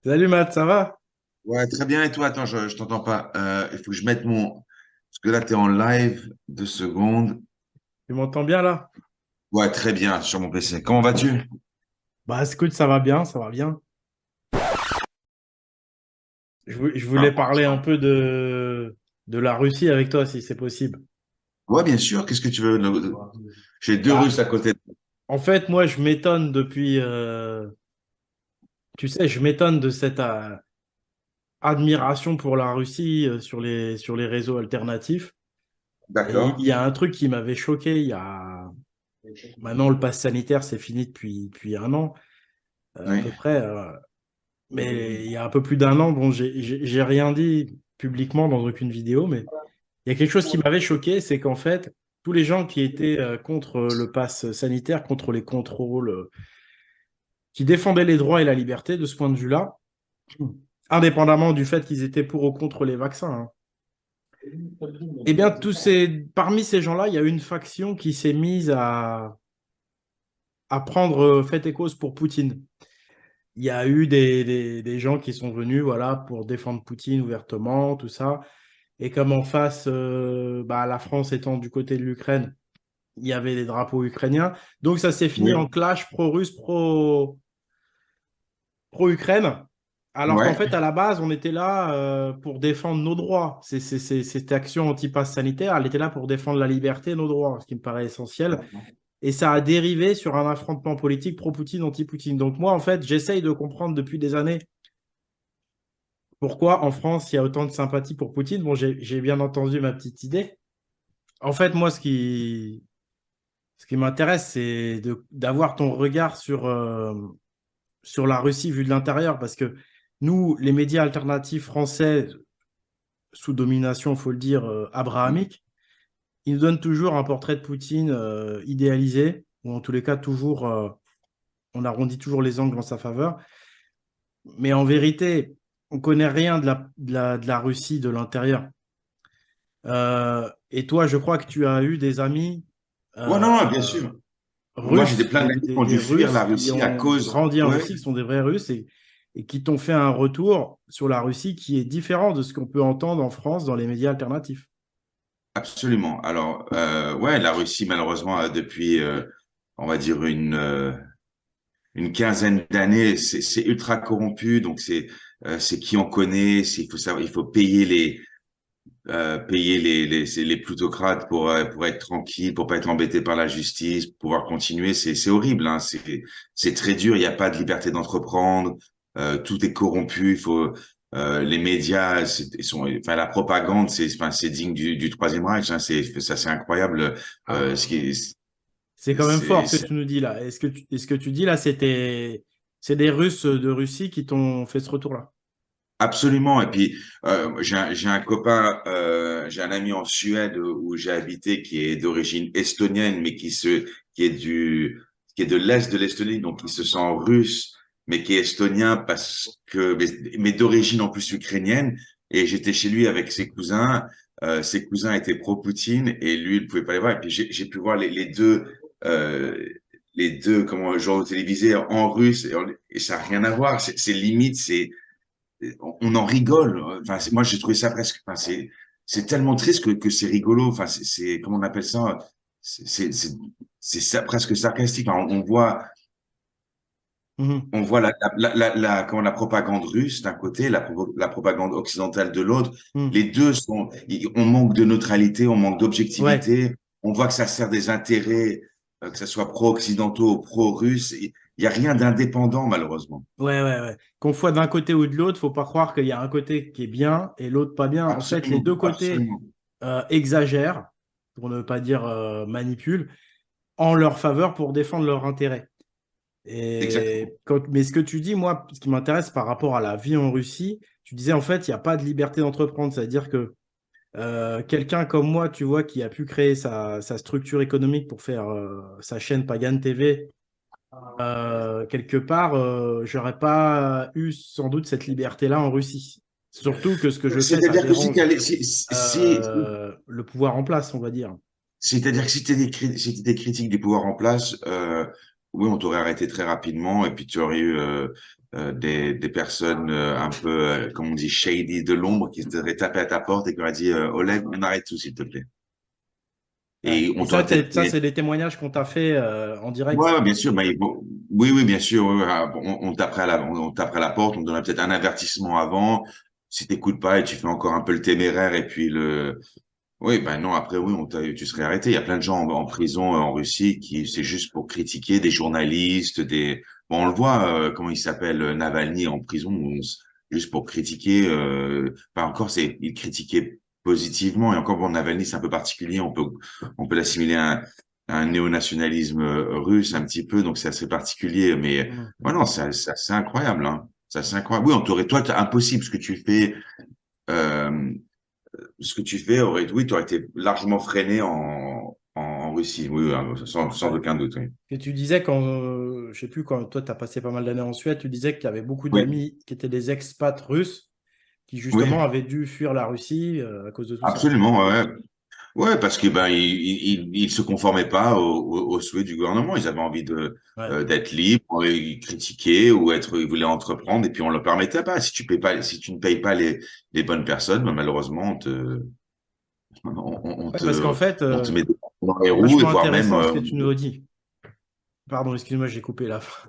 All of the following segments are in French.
Salut Matt, ça va? Ouais, très bien. Et toi, attends, je t'entends pas. Il faut que je mette mon. Parce que là, tu es en live. 2 secondes. Tu m'entends bien là? Ouais, très bien, sur mon PC. Comment vas-tu? Bah écoute, ça va bien, ça va bien. Je voulais Ah, parler un peu de la Russie avec toi, si c'est possible. ouais, bien sûr. Qu'est-ce que tu veux? J'ai deux Bah, Russes à côté. en fait, moi, je m'étonne depuis, tu sais, je m'étonne de cette admiration pour la Russie sur les réseaux alternatifs. Et il D'accord. y a un truc qui m'avait choqué, maintenant le pass sanitaire, c'est fini depuis un an à Oui. peu près. Mais il y a un peu plus d'un an, bon, j'ai rien dit publiquement dans aucune vidéo, mais il y a quelque chose qui m'avait choqué, c'est qu'en fait, tous les gens qui étaient contre le pass sanitaire, contre les contrôles, qui défendaient les droits et la liberté de ce point de vue-là, indépendamment du fait qu'ils étaient pour ou contre les vaccins, hein. Eh bien, parmi ces gens-là, il y a une faction qui s'est mise à prendre fait et cause pour Poutine. Il y a eu des gens qui sont venus voilà, pour défendre Poutine ouvertement, tout ça. Et comme en face, bah, la France étant du côté de l'Ukraine, il y avait des drapeaux ukrainiens. Donc ça s'est fini en Oui. clash pro-russe, pro-Ukraine. Alors qu'en Ouais. fait, à la base, on était là pour défendre nos droits. Cette action anti-pass sanitaire, elle était là pour défendre la liberté et nos droits, ce qui me paraît essentiel. Et ça a dérivé sur un affrontement politique pro-Poutine, anti-Poutine. Donc moi, en fait, j'essaye de comprendre depuis des années pourquoi en France, il y a autant de sympathie pour Poutine. Bon, j'ai bien entendu ma petite idée. En fait, moi, ce qui m'intéresse, c'est d'avoir ton regard sur la Russie vue de l'intérieur, parce que nous, les médias alternatifs français, sous domination, il faut le dire, abrahamique, ils nous donnent toujours un portrait de Poutine idéalisé, ou en tous les cas, toujours, on arrondit toujours les angles en sa faveur. Mais en vérité, on ne connaît rien de la Russie de l'intérieur. Et toi, je crois que tu as eu des amis Ouais, euh, non, non, bien sûr. Moi, j'ai Russes, plein d'amis qui ont des dû fuir Russes la qui Russie à ont cause. grandi en Ouais, Russie, qui sont des vrais Russes et qui t'ont fait un retour sur la Russie qui est différent de ce qu'on peut entendre en France dans les médias alternatifs. absolument. Alors, ouais, la Russie, malheureusement, depuis, on va dire, une quinzaine d'années, c'est ultra corrompu. Donc, c'est qui on connaît. Il faut savoir, il faut payer les plutocrates pour être tranquille, pour pas être embêté par la justice, pour pouvoir continuer. C'est horrible, hein. C'est très dur. Il n'y a pas de liberté d'entreprendre. Tout est corrompu. Les médias, enfin, la propagande, c'est digne du Troisième Reich, hein. C'est incroyable. Ce Ah, qui est, c'est quand même c'est, fort ce que tu nous dis là. Est-ce que tu dis là, c'est des Russes de Russie qui t'ont fait ce retour-là? Absolument. Et puis, j'ai un copain, j'ai un ami en Suède où j'ai habité qui est d'origine estonienne, mais qui est de l'Est de l'Estonie, donc qui se sent russe, mais qui est estonien mais d'origine en plus ukrainienne. Et j'étais chez lui avec ses cousins. Ses cousins étaient pro-Poutine et lui, il ne pouvait pas les voir. Et puis, j'ai pu voir euh, les deux, comment, journaux télévisés en russe et ça n'a rien à voir. C'est limite, on en rigole. Enfin, moi, j'ai trouvé ça presque. Enfin, c'est tellement triste que c'est rigolo. Enfin, comment on appelle ça? C'est c'est- c'est- presque sarcastique. Enfin, Mhm. on voit comment la propagande russe d'un côté, la propagande occidentale de l'autre. Mhm. Les deux on manque de neutralité, on manque Ouais, d'objectivité. On voit que ça sert des intérêts, que ce soit pro-occidentaux ou pro-russes. Il n'y a rien d'indépendant, malheureusement. ouais. Qu'on soit d'un côté ou de l'autre, faut pas croire qu'il y a un côté qui est bien et l'autre pas bien. En fait, les Absolument, deux côtés absolument. exagèrent, pour ne pas dire manipulent, en leur faveur pour défendre leurs intérêts. Exactement. Mais ce que tu dis, moi, ce qui m'intéresse par rapport à la vie en Russie, tu disais en fait, il n'y a pas de liberté d'entreprendre. C'est-à-dire que quelqu'un comme moi, tu vois, qui a pu créer sa structure économique pour faire sa chaîne Pagan TV, quelque part, j'aurais pas eu sans doute cette liberté-là en Russie. Surtout que ce que je fais, ça C'est-à-dire que si dérange le pouvoir en place, on va dire. c'est-à-dire que si t'étais critique du pouvoir en place, oui, on t'aurait arrêté très rapidement et puis tu aurais eu des personnes un peu, comme on dit, shady de l'ombre qui t'auraient tapé à ta porte et qui auraient dit Oleg, on arrête tout, s'il te plaît. Ouais. Et Et on t'aurait peut-être ça, fait. c'est des témoignages qu'on t'a fait en direct. Ouais, ouais, bien sûr. Oui, oui, bien sûr. Ouais, ouais, on taperait on taperait à la porte, on donnerait peut-être un avertissement avant. Si t'écoutes pas et tu fais encore un peu le téméraire et puis oui, ben non, après, oui, tu serais arrêté. Il y a plein de gens en prison en Russie qui, c'est juste pour critiquer des journalistes, bon, on le voit, comment il s'appelle, Navalny en prison, juste pour critiquer, enfin, encore, il critiquait positivement, et encore, bon, Navalny, c'est un peu particulier, on peut l'assimiler à un néonationalisme russe un petit peu, donc c'est assez particulier, mais, Mhm. ouais, non, c'est incroyable, hein. C'est incroyable. Oui, toi, c'est impossible ce que tu fais, euh, oui, tu aurais été largement freiné en Russie, oui, oui, hein, sans Ouais. aucun doute, oui. Et tu disais quand, je sais plus, quand toi, tu as passé pas mal d'années en Suède, tu disais qu'il y avait beaucoup Oui, d'amis qui étaient des expats russes qui oui, justement avaient dû fuir la Russie à cause de tout ça. absolument, ouais. Ouais, parce que ben ils se conformaient pas aux souhaits du gouvernement. Ils avaient envie Ouais. d'être libres, ils critiquaient ou ils voulaient entreprendre et puis on leur permettait pas. Si tu ne payes pas les bonnes personnes, ben, malheureusement Ouais, parce qu'en fait, on te met dans les c'est roues et vachement voire même intéressant ce que tu nous dis. Pardon, excuse-moi, j'ai coupé la fin.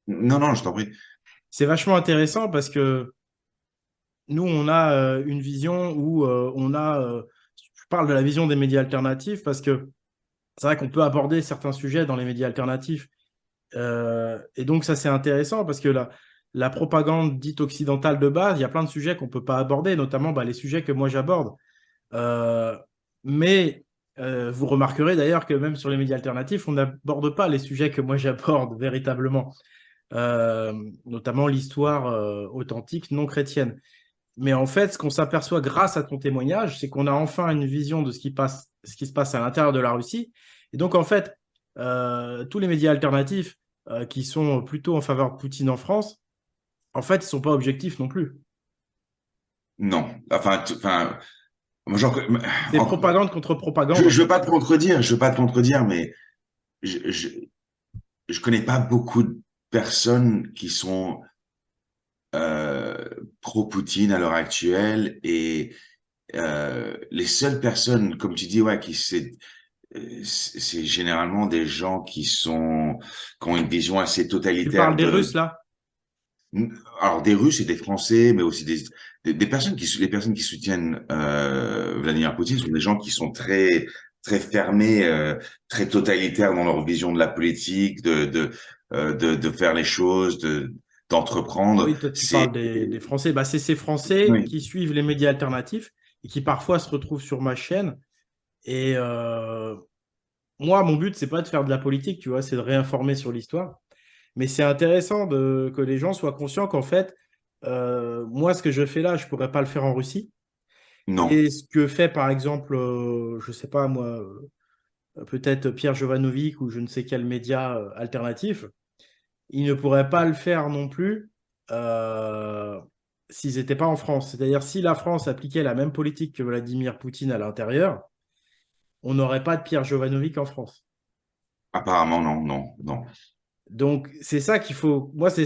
non, non, je t'en prie. C'est vachement intéressant parce que nous, on a une vision où je parle de la vision des médias alternatifs parce que c'est vrai qu'on peut aborder certains sujets dans les médias alternatifs. Et donc, ça, c'est intéressant parce que la propagande dite occidentale de base, il y a plein de sujets qu'on ne peut pas aborder, notamment bah, les sujets que moi j'aborde. Euh, mais vous remarquerez d'ailleurs que même sur les médias alternatifs, on n'aborde pas les sujets que moi j'aborde véritablement, Euh, notamment l'histoire authentique non chrétienne. Mais en fait, ce qu'on s'aperçoit grâce à ton témoignage, c'est qu'on a enfin une vision de ce qui se passe à l'intérieur de la Russie. Et donc, en fait, tous les médias alternatifs qui sont plutôt en faveur de Poutine en France, en fait, ils ne sont pas objectifs non plus. Non, enfin, moi, C'est propagande contre propagande, en je veux fait. pas te contredire, je veux pas te contredire, mais je, je, je connais pas beaucoup de personnes qui sont euh, pro-Poutine à l'heure actuelle et les seules personnes, comme tu dis, ouais, c'est généralement des gens qui ont une vision assez Tu parles totalitaire des Russes, là? alors des Russes et des Français, mais aussi des personnes les personnes qui soutiennent Vladimir Poutine sont des gens qui sont très fermés, très totalitaires dans leur vision de la politique, de faire les choses, d'entreprendre. Oui, toi, tu parles des Français. Bah, c'est ces Français Oui, qui suivent les médias alternatifs et qui parfois se retrouvent sur ma chaîne. Et moi, mon but, c'est pas de faire de la politique, tu vois, c'est de réinformer sur l'histoire. Mais c'est intéressant que les gens soient conscients qu'en fait, moi, ce que je fais là, je pourrais pas le faire en Russie. non, Et ce que fait, par exemple, je sais pas moi, peut-être Pierre Jovanovic ou je ne sais quel média alternatif, il ne pourrait pas le faire non plus euh, s'ils n'étaient pas en France. C'est-à-dire, si la France appliquait la même politique que Vladimir Poutine à l'intérieur, on n'aurait pas de Pierre Jovanovic en France. apparemment non, non, non. Donc, c'est ça qu'il faut. Moi, c'est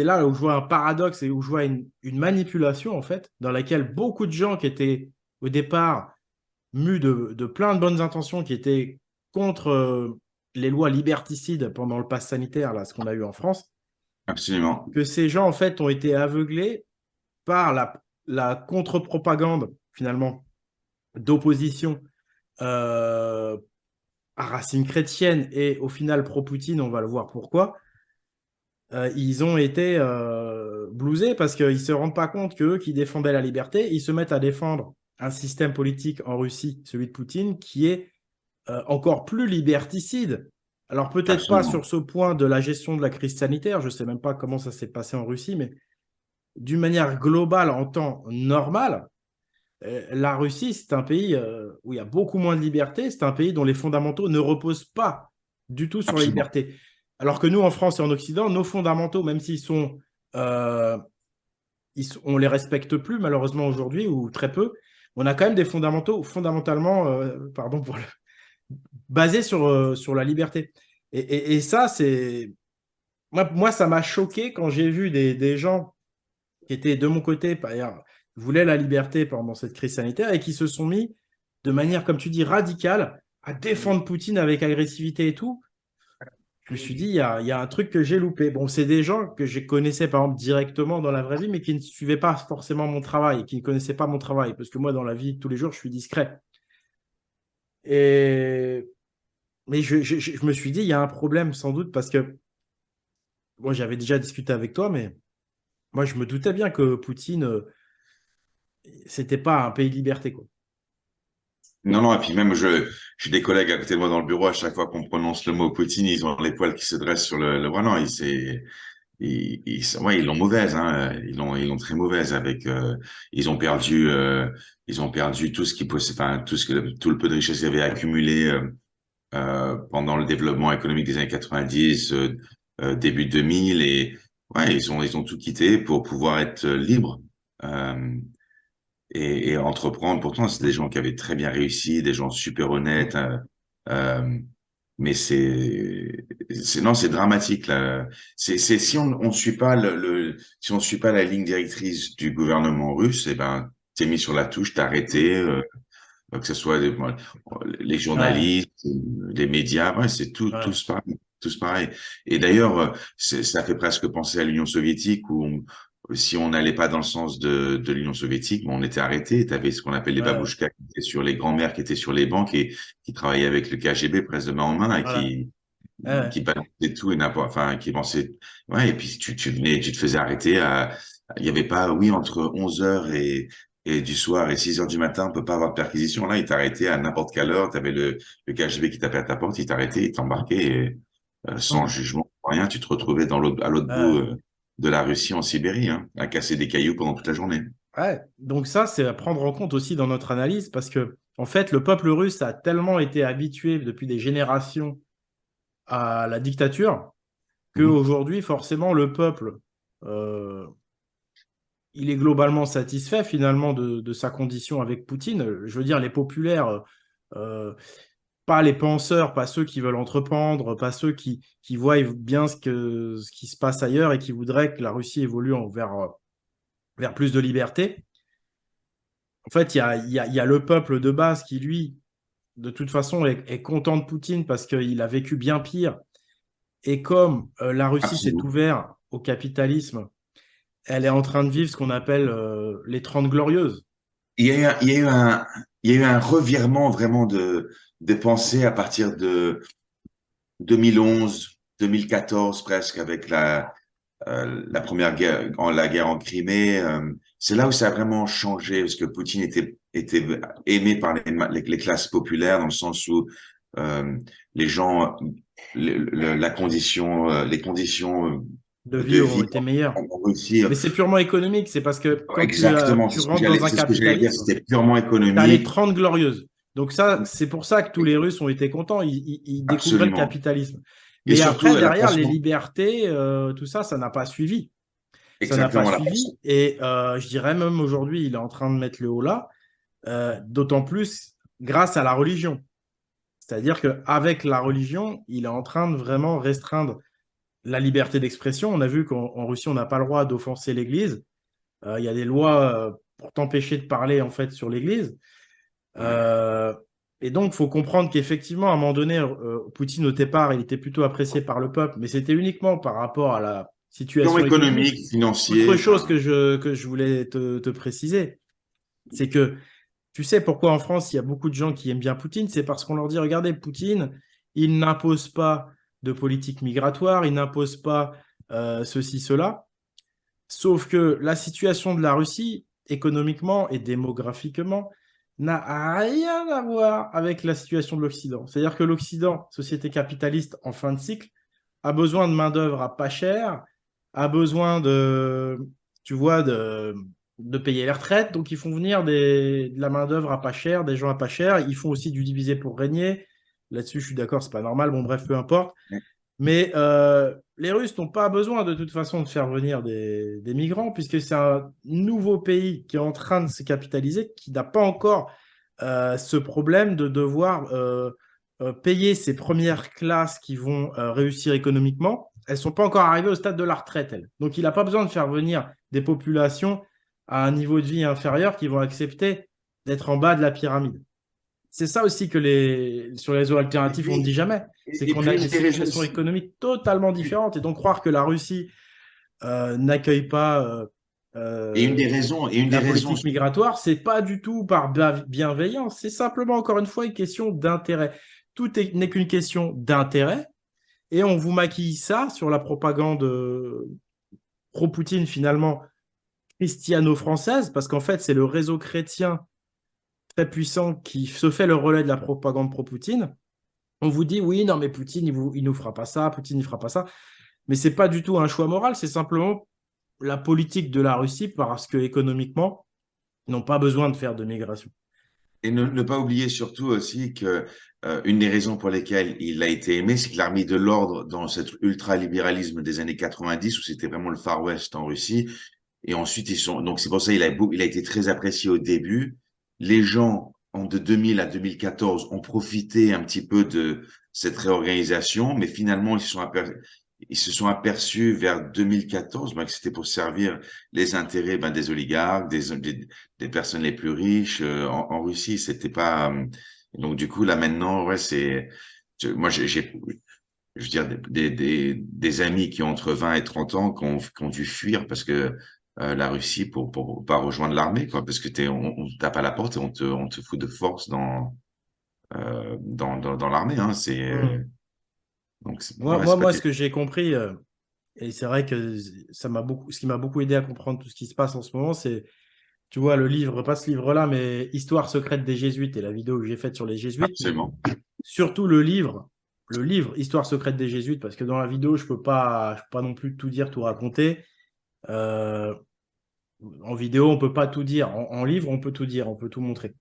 là où je vois un paradoxe et où je vois une manipulation, en fait, dans laquelle beaucoup de gens qui étaient au départ mus de plein de bonnes intentions, qui étaient contre les lois liberticides pendant le pass sanitaire, là, ce qu'on a eu en France, Absolument, que ces gens, en fait, ont été aveuglés par la contre-propagande, finalement, d'opposition euh, à racine chrétienne et au final pro-Poutine, on va le voir pourquoi. Ils ont été blousés parce qu'ils ne se rendent pas compte qu'eux qui défendaient la liberté, ils se mettent à défendre un système politique en Russie, celui de Poutine, qui est encore plus liberticide. Alors peut-être pas sur absolument, ce point de la gestion de la crise sanitaire, je ne sais même pas comment ça s'est passé en Russie, mais d'une manière globale, en temps normal, la Russie, c'est un pays où il y a beaucoup moins de liberté, c'est un pays dont les fondamentaux ne reposent pas du tout sur la absolument, liberté. Alors que nous, en France et en Occident, nos fondamentaux, même s'ils sont, euh, on les respecte plus malheureusement aujourd'hui ou très peu, on a quand même des fondamentaux fondamentalement, pardon pour basés sur la liberté. Et ça, c'est moi, ça m'a choqué quand j'ai vu des gens qui étaient de mon côté, voulaient la liberté pendant cette crise sanitaire et qui se sont mis de manière, comme tu dis, radicale à défendre Poutine avec agressivité et tout. Je me suis dit, il y a un truc que j'ai loupé. Bon, c'est des gens que je connaissais, par exemple, directement dans la vraie vie, mais qui ne suivaient pas forcément mon travail, qui ne connaissaient pas mon travail, parce que moi, dans la vie de tous les jours, je suis discret. Et... Mais je me suis dit, il y a un problème sans doute, parce que moi, j'avais déjà discuté avec toi, mais moi, je me doutais bien que Poutine, c'était pas un pays de liberté, quoi. Non, non, et puis même, j'ai des collègues à côté de moi dans le bureau, à chaque fois qu'on prononce le mot Poutine, ils ont les poils qui se dressent sur le bras. Non, ouais, ils l'ont mauvaise, hein. Ils l'ont très mauvaise avec, ils ont perdu tout ce qui possède, enfin, tout le peu de richesse qu'ils avaient accumulé, pendant le développement économique des années 90, début 2000 et, ouais, ils ont tout quitté pour pouvoir être libres. Euh, et entreprendre. Pourtant, c'est des gens qui avaient très bien réussi, des gens super honnêtes. Euh, mais non, c'est dramatique là. Si on suit pas si on suit pas la ligne directrice du gouvernement russe, eh ben, t'es mis sur la touche, t'es arrêté, que ce soit les Ouais, journalistes, les médias, ouais, c'est ouais, tous pareil, tous pareil. Et d'ailleurs, ça fait presque penser à l'Union soviétique où si on n'allait pas dans le sens de l'Union soviétique, on était arrêté. Tu avais ce qu'on appelle les ouais, babouchkas qui étaient sur les grands-mères qui étaient sur les banques et qui travaillaient avec le KGB presque de main en main et voilà. Ouais, qui balançaient tout et n'importe, enfin, qui pensaient, ouais, et puis tu te faisais arrêter il y avait pas, oui, entre 11 heures et du soir et 6 heures du matin, on peut pas avoir de perquisition. Là, il t'arrêtait à n'importe quelle heure. Tu avais le KGB qui tapait à ta porte, il t'arrêtait, il t'embarquait et, sans hum, jugement, rien. Tu te retrouvais à l'autre bout, ouais. de la Russie en Sibérie, hein, à casser des cailloux pendant toute la journée. Ouais. Donc ça, c'est à prendre en compte aussi dans notre analyse, parce que, en fait, le peuple russe a tellement été habitué depuis des générations à la dictature Mhm. qu'aujourd'hui, forcément, le peuple, euh, il est globalement satisfait finalement de sa condition avec Poutine. Je veux dire, les populaires, euh, pas les penseurs, pas ceux qui veulent entreprendre, pas ceux qui voient bien ce qui se passe ailleurs et qui voudraient que la Russie évolue vers plus de liberté. En fait, il y a le peuple de base qui, lui, de toute façon, est content de Poutine parce qu'il a vécu bien pire. Et comme la Russie s'est Absolument. ouverte au capitalisme, elle est en train de vivre ce qu'on appelle les 30 glorieuses. Il y a eu il y a eu un revirement vraiment de pensée à partir de 2011, 2014 presque avec la première guerre, la guerre en Crimée. C'est là où ça a vraiment changé parce que Poutine était aimé par les classes populaires dans le sens où, euh, les gens, les conditions, De de vie ont vie été meilleures. en Russie. Mais c'est purement économique. C'est parce que quand Exactement, tu rentres dans un c'est ce que j'allais dire, capitalisme, c'était purement tu as les économique. 30 glorieuses. Donc ça, c'est pour ça que tous les Russes ont été contents. Ils découvraient le Absolument. capitalisme. Et Mais après, surtout, la derrière, les façon, libertés, tout ça, ça n'a pas suivi. Ça n'a pas exactement, la façon. suivi. Et je dirais même aujourd'hui, il est en train de mettre le haut là, d'autant plus grâce à la religion. C'est-à-dire qu'avec la religion, il est en train de vraiment restreindre la liberté d'expression. On a vu qu'en Russie, on n'a pas le droit d'offenser l'Église. Il y a des lois pour t'empêcher de parler en fait sur l'Église. Ouais. Euh, et donc, il faut comprendre qu'effectivement, à un moment donné, Poutine, au départ, il était plutôt apprécié par le peuple, mais c'était uniquement par rapport à la Plan situation économique. économique, Autre financier, chose enfin, que je voulais te préciser, c'est que tu sais pourquoi en France, il y a beaucoup de gens qui aiment bien Poutine, c'est parce qu'on leur dit, regardez, Poutine, il n'impose pas de politique migratoire, il n'impose pas ceci, cela. Sauf que la situation de la Russie, économiquement et démographiquement, n'a rien à voir avec la situation de l'Occident. C'est-à-dire que l'Occident, société capitaliste en fin de cycle, a besoin de main-d'œuvre à pas cher, a besoin tu vois, de payer les retraites. Donc, ils font venir de la main-d'œuvre à pas cher, des gens à pas cher. Ils font aussi du divisé pour régner. Là-dessus, je suis d'accord, c'est pas normal. Bon, bref, peu importe. Mais les Russes n'ont pas besoin de toute façon de faire venir des migrants, puisque c'est un nouveau pays qui est en train de se capitaliser, qui n'a pas encore ce problème de devoir payer ses premières classes qui vont réussir économiquement, elles sont pas encore arrivées au stade de la retraite, elles. Donc, il n'a pas besoin de faire venir des populations à un niveau de vie inférieur qui vont accepter d'être en bas de la pyramide. C'est ça aussi que sur les réseaux Et alternatifs, on ne dit puis, jamais. C'est et qu'on a puis des une des raisons situations aussi. économiques totalement différentes. Et donc, croire que la Russie n'accueille pas Et une des la raisons, politique migratoire, c'est pas du tout par bienveillance. C'est simplement, encore une fois, une question d'intérêt. N'est qu'une question d'intérêt. Et on vous maquille ça sur la propagande pro-Poutine, finalement, christiano-française, parce qu'en fait, c'est le réseau chrétien très puissant qui se fait le relais de la propagande pro-Poutine. On vous dit, oui, non, mais Poutine, il nous fera pas ça, Poutine, il fera pas ça. Mais c'est pas du tout un choix moral, c'est simplement la politique de la Russie parce que économiquement, ils n'ont pas besoin de faire de migration. et ne pas oublier surtout aussi que une des raisons pour lesquelles il a été aimé, c'est qu'il a remis de l'ordre dans cet ultralibéralisme des années 90 où c'était vraiment le Far West en Russie. Et ensuite, donc c'est pour ça il a été très apprécié au début. Les gens, de 2000 à 2014, ont profité un petit peu de cette réorganisation, mais finalement, ils se sont aperçus vers 2014 que c'était pour servir les intérêts des oligarques, des personnes les plus riches en Russie. C'était pas. Donc du coup, là maintenant, ouais, moi, je veux dire, des amis qui ont entre 20 et 30 ans qui ont dû fuir parce que la Russie pour pas rejoindre l'armée, quoi, parce que on te tape à la porte et on te fout de force dans l'armée, hein, Mmh. ouais, c'est pas Moi, ce que j'ai compris, et c'est vrai que ce qui m'a beaucoup aidé à comprendre tout ce qui se passe en ce moment, c'est, tu vois, le livre, pas ce livre-là, mais Histoire secrète des Jésuites et la vidéo que j'ai faite sur les Jésuites, mais absolument. surtout le livre Histoire secrète des Jésuites, parce que dans la vidéo, je peux pas non plus tout dire, tout raconter. Euh, En vidéo, on peut pas tout dire. En livre, on peut tout dire, on peut tout montrer.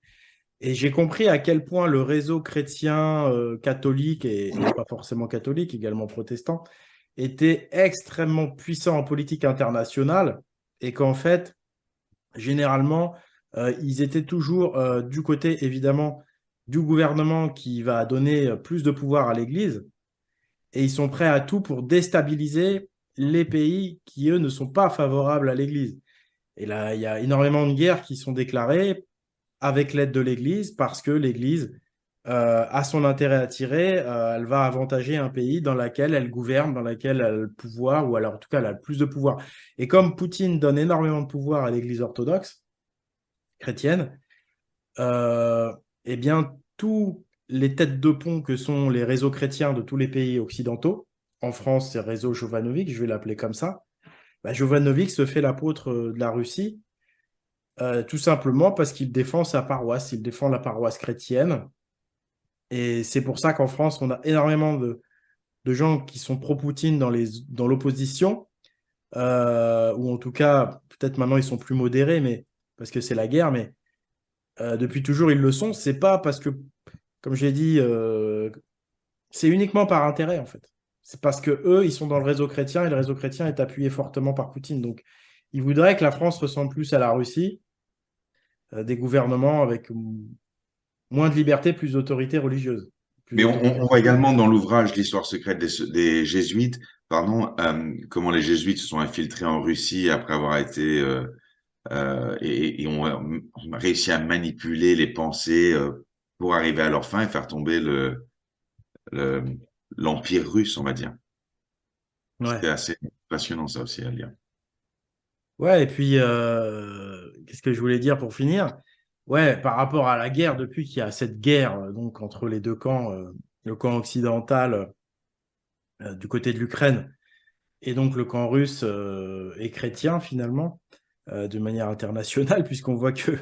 Et j'ai compris à quel point le réseau chrétien catholique et pas forcément catholique, également protestant, était extrêmement puissant en politique internationale et qu'en fait, généralement, ils étaient toujours du côté, évidemment, du gouvernement qui va donner plus de pouvoir à l'Église et ils sont prêts à tout pour déstabiliser les pays qui, eux, ne sont pas favorables à l'Église. Et là, il y a énormément de guerres qui sont déclarées avec l'aide de l'Église parce que l'Église a son intérêt à tirer. Elle va avantager un pays dans lequel elle gouverne, dans lequel elle a le pouvoir, ou alors en tout cas elle a le plus de pouvoir. Et comme Poutine donne énormément de pouvoir à l'Église orthodoxe chrétienne, euh, eh bien, tous les têtes de pont que sont les réseaux chrétiens de tous les pays occidentaux, en France, c'est réseau Jovanovic, je vais l'appeler comme ça, bah, Jovanovic se fait l'apôtre de la Russie, tout simplement parce qu'il défend sa paroisse, il défend la paroisse chrétienne. Et c'est pour ça qu'en France, on a énormément de gens qui sont pro-Poutine dans l'opposition, ou en tout cas, peut-être maintenant ils sont plus modérés, mais parce que c'est la guerre, mais depuis toujours ils le sont. C'est pas parce que, comme j'ai dit, c'est uniquement par intérêt en fait. C'est parce que eux, ils sont dans le réseau chrétien et le réseau chrétien est appuyé fortement par Poutine. Donc, ils voudraient que la France ressemble plus à la Russie, des gouvernements avec moins de liberté, plus d'autorité religieuse, plus Mais d'autorité on voit religieuse. également dans l'ouvrage L'histoire secrète des Jésuites, pardon, comment les Jésuites se sont infiltrés en Russie après avoir été et ont réussi à manipuler les pensées pour arriver à leur fin et faire tomber le- l'empire russe, on va dire. Ouais. C'était assez passionnant ça aussi à lire. Ouais, et puis, qu'est-ce que je voulais dire pour finir? Ouais, par rapport à la guerre, depuis qu'il y a cette guerre donc entre les deux camps, le camp occidental du côté de l'Ukraine et donc le camp russe et chrétien finalement, de manière internationale, puisqu'on voit que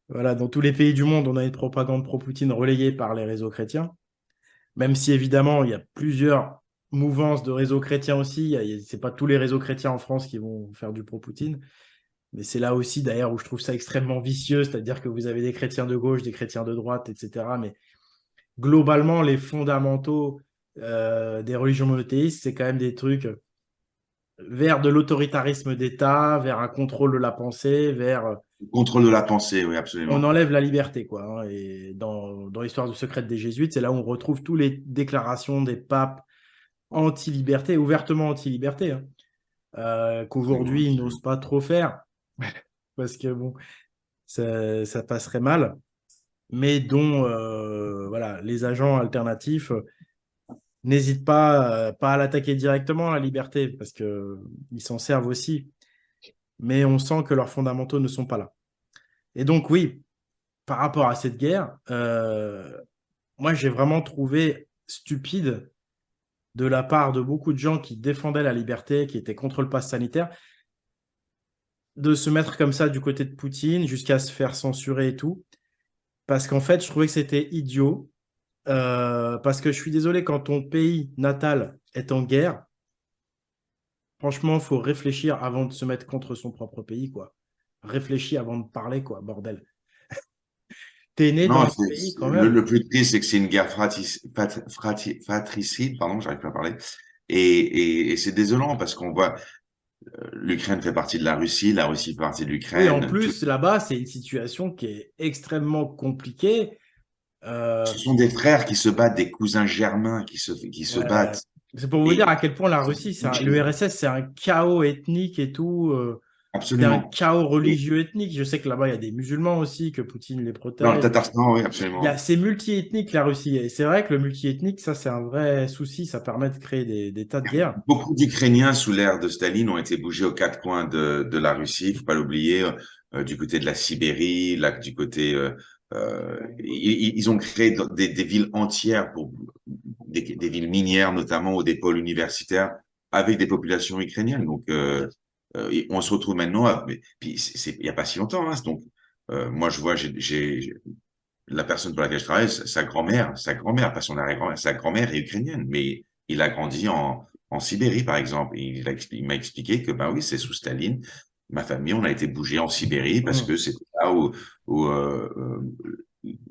voilà, dans tous les pays du monde, on a une propagande pro-Poutine relayée par les réseaux chrétiens, même si évidemment il y a plusieurs mouvances de réseaux chrétiens aussi. C'est pas tous les réseaux chrétiens en France qui vont faire du pro-Poutine. Mais c'est là aussi, d'ailleurs, où je trouve ça extrêmement vicieux, c'est-à-dire que vous avez des chrétiens de gauche, des chrétiens de droite, etc. Mais globalement, les fondamentaux des religions monothéistes, c'est quand même des trucs vers de l'autoritarisme d'État, vers un contrôle de la pensée, vers Contrôle de la pensée, oui, on absolument. enlève la liberté, quoi. Hein. Et dans l'histoire du secret des Jésuites, c'est là où on retrouve toutes les déclarations des papes anti-liberté, ouvertement anti-liberté, hein, qu'aujourd'hui, ils n'osent pas trop faire, parce que bon, ça passerait mal, mais dont voilà, les agents alternatifs n'hésitent pas à l'attaquer directement, la liberté, parce qu'ils s'en servent aussi, mais on sent que leurs fondamentaux ne sont pas là. Et donc, oui, par rapport à cette guerre, moi, j'ai vraiment trouvé stupide de la part de beaucoup de gens qui défendaient la liberté, qui étaient contre le pass sanitaire, de se mettre comme ça du côté de Poutine jusqu'à se faire censurer et tout. Parce qu'en fait, je trouvais que c'était idiot. Parce que je suis désolé, quand ton pays natal est en guerre, franchement, il faut réfléchir avant de se mettre contre son propre pays, quoi. Réfléchis avant de parler, quoi, bordel. T'es né Non, dans un pays quand le, même. le plus triste, c'est que c'est une guerre fratricide, pardon, j'arrive pas à parler. Et c'est désolant parce qu'on voit l'Ukraine fait partie de la Russie fait partie de Oui, en l'Ukraine. plus, là-bas, c'est une situation qui est extrêmement compliquée. Euh, Ce sont des frères qui se battent, des cousins germains qui se ouais. battent. C'est pour vous dire à Et quel point la Russie, l'URSS, c'est un chaos ethnique et tout. C'est un absolument. chaos Et religieux ethnique. Je sais que là-bas, il y a des musulmans aussi, que Poutine les dans le protège. Tatarstan, oui, absolument. C'est multiethnique, la Russie. Et c'est vrai que le multiethnique, ça, c'est un vrai souci. Ça permet de créer des tas de guerres. Beaucoup d'Ukrainiens sous l'ère de Staline ont été bougés aux quatre coins de la Russie. Il faut pas l'oublier, du côté de la Sibérie, là, du côté, ils ont créé des villes entières pour des villes minières notamment ou des pôles universitaires avec des populations ukrainiennes. Donc, on se retrouve maintenant. Mais, puis, il y a pas si longtemps. Hein, donc, moi, je vois, la personne pour laquelle je travaille, sa grand-mère, pas son arrière-grand-mère, sa grand-mère est ukrainienne, mais il a grandi en Sibérie, par exemple. Il m'a expliqué que, ben oui, c'est sous Staline. Ma famille, on a été bougé en Sibérie parce Hum, que c'était là où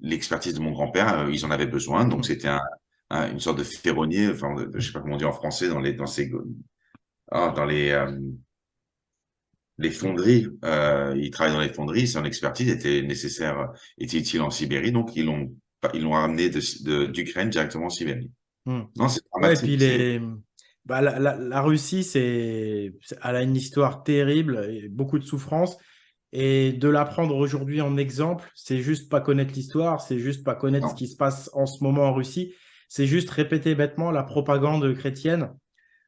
l'expertise de mon grand-père, ils en avaient besoin. Donc, hum. c'était une sorte de ferronnier, enfin, je sais pas comment on dit en français, dans les fonderies. Il travaille dans les fonderies, son expertise était nécessaire, était utile en Sibérie, donc ils l'ont ramené d'Ukraine directement en Sibérie. Hmm. Non, c'est Ouais, et puis dramatique. C'est la Russie, elle a une histoire terrible et beaucoup de souffrance. Et de la prendre aujourd'hui en exemple, c'est juste pas connaître l'histoire, c'est juste pas connaître ce non, qui se passe en ce moment en Russie, c'est juste répéter bêtement la propagande chrétienne.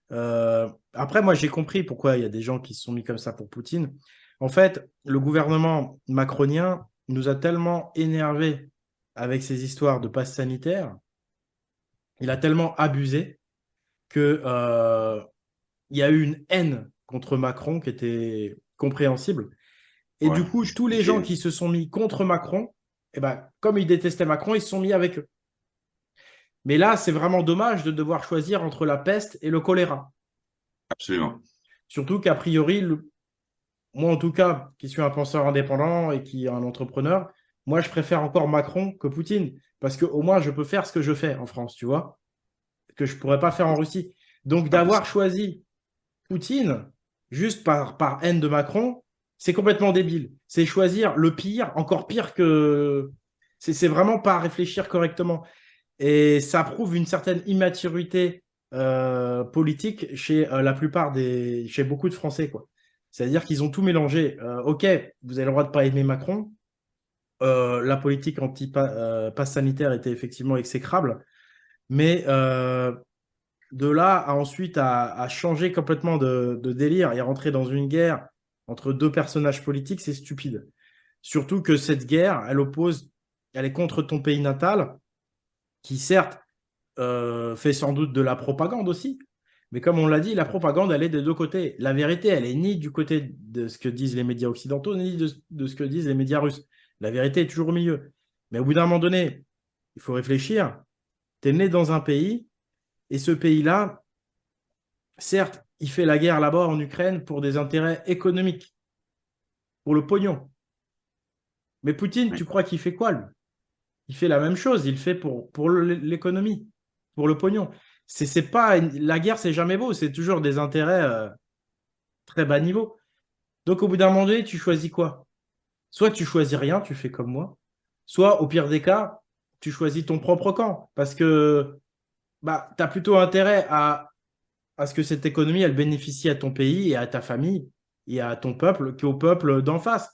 Après, moi, j'ai compris pourquoi il y a des gens qui se sont mis comme ça pour Poutine. En fait, le gouvernement macronien nous a tellement énervés avec ces histoires de passe sanitaire, il a tellement abusé que il y a eu une haine contre Macron qui était compréhensible. Et ouais, du coup, tous les gens justifié. qui se sont mis contre Macron, eh ben, comme ils détestaient Macron, ils se sont mis avec eux. Mais là, c'est vraiment dommage de devoir choisir entre la peste et le choléra. Absolument. Surtout qu'a priori, moi en tout cas, qui suis un penseur indépendant et qui est un entrepreneur, moi je préfère encore Macron que Poutine. Parce qu'au moins, je peux faire ce que je fais en France, tu vois, que je ne pourrais pas faire en Russie. Donc d'avoir Impossible. choisi Poutine, juste par haine de Macron, c'est complètement débile. C'est choisir le pire, encore pire que. C'est vraiment pas réfléchir correctement. Et ça prouve une certaine immaturité politique chez la plupart chez beaucoup de Français, quoi. C'est-à-dire qu'ils ont tout mélangé. Ok, vous avez le droit de pas aimer Macron. La politique anti-pass sanitaire était effectivement exécrable. Mais de là à ensuite à changer complètement de délire et à rentrer dans une guerre entre deux personnages politiques, c'est stupide. Surtout que cette guerre, elle est contre ton pays natal, qui certes fait sans doute de la propagande aussi, mais comme on l'a dit, la propagande, elle est des deux côtés. La vérité, elle est ni du côté de ce que disent les médias occidentaux, ni de ce que disent les médias russes. La vérité est toujours au milieu. Mais au bout d'un moment donné, il faut réfléchir. Tu es né dans un pays, et ce pays-là, certes, il fait la guerre là-bas en Ukraine pour des intérêts économiques, pour le pognon. Mais Poutine, Oui, tu crois qu'il fait quoi, lui? Il fait la même chose, il le fait pour l'économie, pour le pognon. C'est pas la guerre, c'est jamais beau, c'est toujours des intérêts très bas niveau. Donc au bout d'un moment donné, tu choisis quoi? Soit tu choisis rien, tu fais comme moi, soit au pire des cas, tu choisis ton propre camp parce que bah, tu as plutôt intérêt à à ce que cette économie, elle bénéficie à ton pays et à ta famille et à ton peuple qu'au peuple d'en face.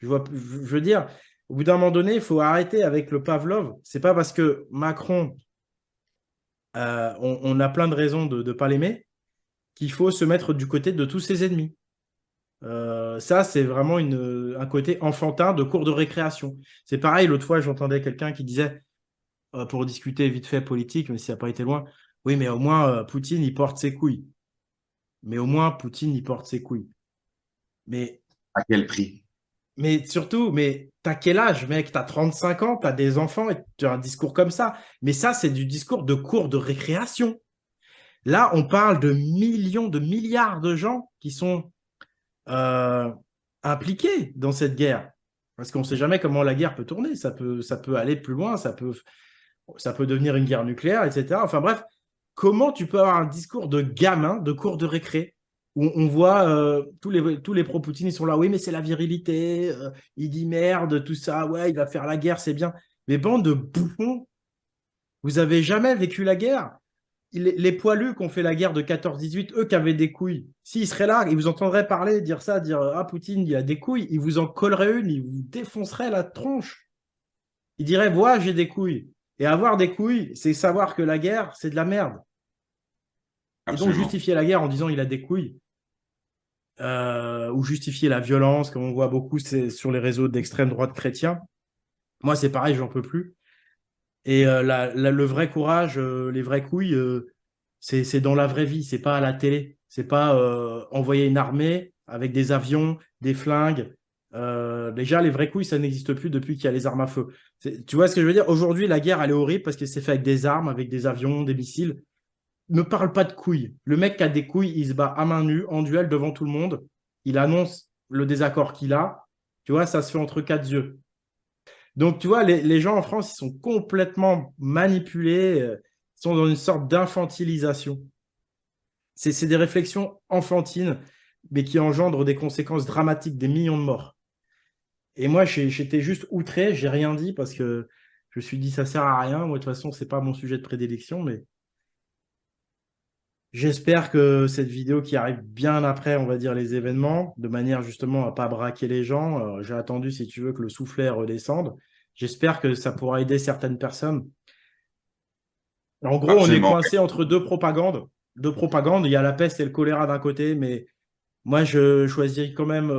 Je veux dire, au bout d'un moment donné, il faut arrêter avec le Pavlov. C'est pas parce que Macron, on a plein de raisons de ne pas l'aimer, qu'il faut se mettre du côté de tous ses ennemis. Ça, c'est vraiment un côté enfantin de cours de récréation. C'est pareil, l'autre fois, j'entendais quelqu'un qui disait, pour discuter vite fait politique, mais ça n'a pas été loin, oui, mais au moins, Poutine, il porte ses couilles. Mais au moins, Poutine, il porte ses couilles. Mais, À quel prix? mais surtout, mais t'as quel âge, mec? T'as 35 ans, t'as des enfants et tu as un discours comme ça. Mais ça, c'est du discours de cours de récréation. Là, on parle de millions, de milliards de gens qui sont euh, impliqués dans cette guerre. Parce qu'on ne sait jamais comment la guerre peut tourner. Ça peut aller plus loin, ça peut devenir une guerre nucléaire, etc. Enfin bref, comment tu peux avoir un discours de gamin, de cours de récré, où on voit tous les pro-Poutine, ils sont là, oui, mais c'est la virilité, il dit merde, tout ça, ouais, il va faire la guerre, c'est bien. Mais bande de bouffons, vous avez jamais vécu la guerre. Les poilus qui ont fait la guerre de 14-18, eux qui avaient des couilles, s'ils seraient là, ils vous entendraient parler, dire ça, dire ah, Poutine, il a des couilles, ils vous en colleraient une, ils vous défonceraient la tronche. Ils diraient, voilà, j'ai des couilles. Et avoir des couilles, c'est savoir que la guerre, c'est de la merde. Et donc Absolument. justifier la guerre en disant il a des couilles, ou justifier la violence, comme on voit beaucoup sur les réseaux d'extrême droite chrétiens, moi c'est pareil, j'en peux plus. Et le vrai courage, les vraies couilles, c'est dans la vraie vie, c'est pas à la télé. C'est pas envoyer une armée avec des avions, des flingues. Déjà, les vraies couilles, ça n'existe plus depuis qu'il y a les armes à feu. Tu vois ce que je veux dire? Aujourd'hui, la guerre, elle est horrible parce que c'est fait avec des armes, avec des avions, des missiles. Ne parle pas de couilles. Le mec qui a des couilles, il se bat à main nue, en duel devant tout le monde. Il annonce le désaccord qu'il a. Tu vois, ça se fait entre quatre yeux. Donc, tu vois, les gens en France, ils sont complètement manipulés, ils sont dans une sorte d'infantilisation. C'est des réflexions enfantines, mais qui engendrent des conséquences dramatiques, des millions de morts. Et moi, j'étais juste outré, j'ai rien dit parce que je me suis dit, ça sert à rien. Moi, de toute façon, c'est pas mon sujet de prédilection, mais j'espère que cette vidéo qui arrive bien après, on va dire, les événements, de manière justement à pas braquer les gens, j'ai attendu, si tu veux, que le soufflet redescende. J'espère que ça pourra aider certaines personnes. En gros, on est Absolument. coincé entre deux propagandes. Deux propagandes, il y a la peste et le choléra d'un côté, mais moi, je choisirais quand même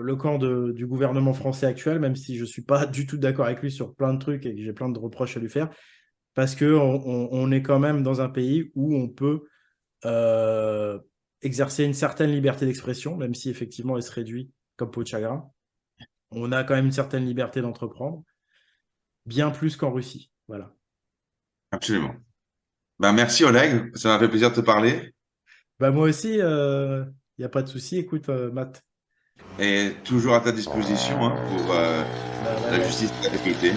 le camp du gouvernement français actuel, même si je ne suis pas du tout d'accord avec lui sur plein de trucs et que j'ai plein de reproches à lui faire, parce qu'on est quand même dans un pays où on peut euh, exercer une certaine liberté d'expression, même si effectivement elle se réduit comme peau de chagrin. On a quand même une certaine liberté d'entreprendre, bien plus qu'en Russie. Voilà. Absolument. Ben, merci Oleg, ça m'a fait plaisir de te parler Bah, moi aussi, il n'y a pas de souci. Écoute, Matt, et toujours à ta disposition hein, pour bah, ouais, la ouais. justice et la vérité.